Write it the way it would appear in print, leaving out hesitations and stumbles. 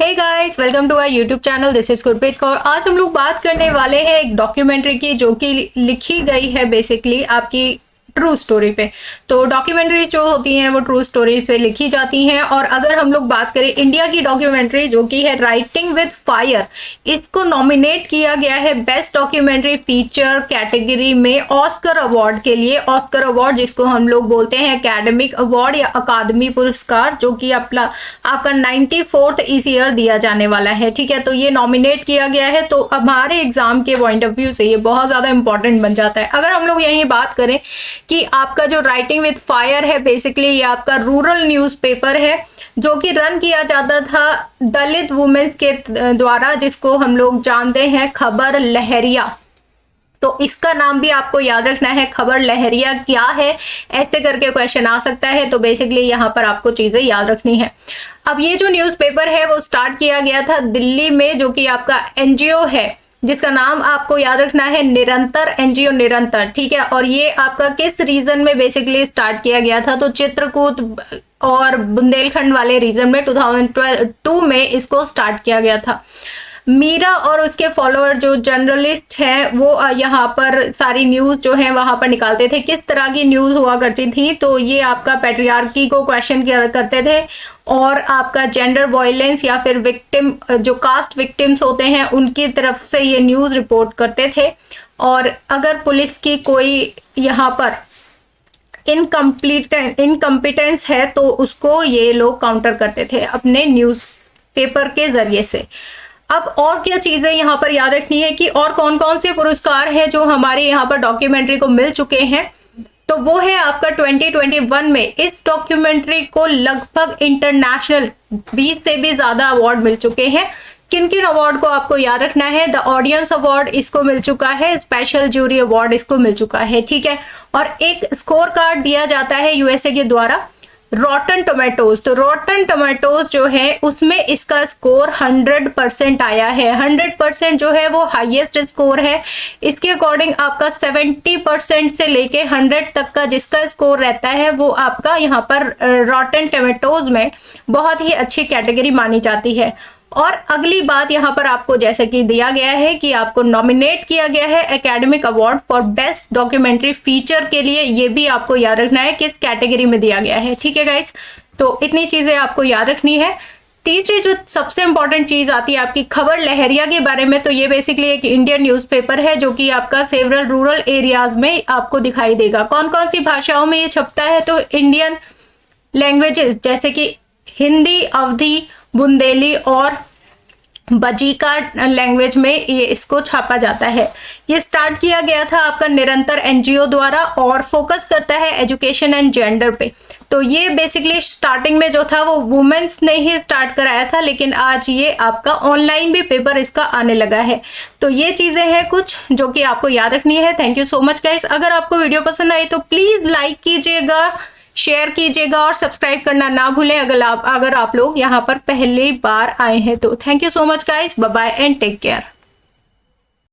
Hey guys, welcome to our YouTube channel. This is Gurpreet Kaur. आज हम लोग बात करने वाले हैं एक डॉक्यूमेंट्री की जो कि लिखी गई है बेसिकली आपकी ट्रू स्टोरी पे। तो डॉक्यूमेंट्रीज जो होती हैं वो ट्रू स्टोरी पे लिखी जाती हैं। और अगर हम लोग बात करें इंडिया की डॉक्यूमेंट्री जो कि है राइटिंग विद फायर, इसको नॉमिनेट किया गया है बेस्ट डॉक्यूमेंट्री फीचर कैटेगरी में ऑस्कर अवार्ड के लिए। ऑस्कर अवार्ड जिसको हम लोग बोलते हैं एकेडमिक अवार्ड या अकादमी पुरस्कार, जो कि आपका 94th इस ईयर दिया जाने वाला है। ठीक है, तो ये नॉमिनेट किया गया है। तो हमारे एग्जाम के पॉइंट ऑफ व्यू से ये बहुत ज्यादा इंपॉर्टेंट बन जाता है। अगर हम लोग यही बात करें कि आपका जो राइटिंग विद फायर है बेसिकली ये आपका रूरल न्यूज़पेपर है जो कि रन किया जाता था दलित वुमेन्स के द्वारा, जिसको हम लोग जानते हैं खबर लहरिया। तो इसका नाम भी आपको याद रखना है, खबर लहरिया क्या है, ऐसे करके क्वेश्चन आ सकता है। तो बेसिकली यहाँ पर आपको चीजें याद रखनी है। अब ये जो न्यूज़पेपर है वो स्टार्ट किया गया था दिल्ली में, जो कि आपका एनजीओ है जिसका नाम आपको याद रखना है निरंतर, एनजीओ निरंतर। ठीक है, और ये आपका किस रीजन में बेसिकली स्टार्ट किया गया था? तो चित्रकूट और बुंदेलखंड वाले रीजन में 2012 में इसको स्टार्ट किया गया था। मीरा और उसके फॉलोअर जो जर्नलिस्ट हैं वो यहाँ पर सारी न्यूज़ जो है वहाँ पर निकालते थे। किस तरह की न्यूज़ हुआ करती थी? तो ये आपका पैट्रियार्की को क्वेश्चन करते थे और आपका जेंडर वायलेंस या फिर विक्टिम जो कास्ट विक्टिम्स होते हैं उनकी तरफ से ये न्यूज़ रिपोर्ट करते थे। और अगर पुलिस की कोई यहाँ पर इनकम्पिटेंस है तो उसको ये लोग काउंटर करते थे अपने न्यूज़ पेपर के जरिए से। अब और क्या चीजें यहाँ पर याद रखनी है कि और कौन कौन से पुरस्कार हैं जो हमारे यहाँ पर डॉक्यूमेंट्री को मिल चुके हैं। तो वो है आपका 2021 में इस डॉक्यूमेंट्री को लगभग इंटरनेशनल 20 से भी ज्यादा अवार्ड मिल चुके हैं। किन किन अवार्ड को आपको याद रखना है? द ऑडियंस अवार्ड इसको मिल चुका है, स्पेशल जूरी अवार्ड इसको मिल चुका है। ठीक है, और एक स्कोर कार्ड दिया जाता है यूएसए के द्वारा रॉटन टोमेटोज। तो रॉटन टोमेटोज जो है उसमें इसका स्कोर 100% आया है। 100% जो है वो हाईएस्ट स्कोर है। इसके अकॉर्डिंग आपका 70% से लेके 100 तक का जिसका स्कोर रहता है वो आपका यहाँ पर रॉटन टोमेटोज में बहुत ही अच्छी कैटेगरी मानी जाती है। और अगली बात यहाँ पर आपको जैसे कि दिया गया है कि आपको नॉमिनेट किया गया है academic award for best documentary feature के लिए। ये भी आपको याद रखना है किस कैटेगरी में दिया गया है। ठीक है गाइस, तो इतनी चीजें आपको याद रखनी है। तीसरी जो सबसे इंपॉर्टेंट चीज आती है आपकी खबर लहरिया के बारे में। तो ये बेसिकली एक इंडियन न्यूज़पेपर है जो कि आपका सेवरल रूरल एरियाज में आपको दिखाई देगा। कौन कौन सी भाषाओं में ये छपता है? तो इंडियन लैंग्वेजेस जैसे कि हिंदी, अवधी, बुंदेली और बजीका लैंग्वेज में ये इसको छापा जाता है। ये स्टार्ट किया गया था आपका निरंतर एनजीओ द्वारा और फोकस करता है एजुकेशन एंड जेंडर पे। तो ये बेसिकली स्टार्टिंग में जो था वो वुमेन्स ने ही स्टार्ट कराया था, लेकिन आज ये आपका ऑनलाइन भी पेपर इसका आने लगा है। तो ये चीजें हैं कुछ जो कि आपको याद रखनी है। Thank you so much guys. अगर आपको वीडियो पसंद आई तो प्लीज लाइक कीजिएगा, शेयर कीजिएगा और सब्सक्राइब करना ना भूलें अगर आप लोग यहाँ पर पहली बार आए हैं तो। Thank you so much guys, bye bye and take care.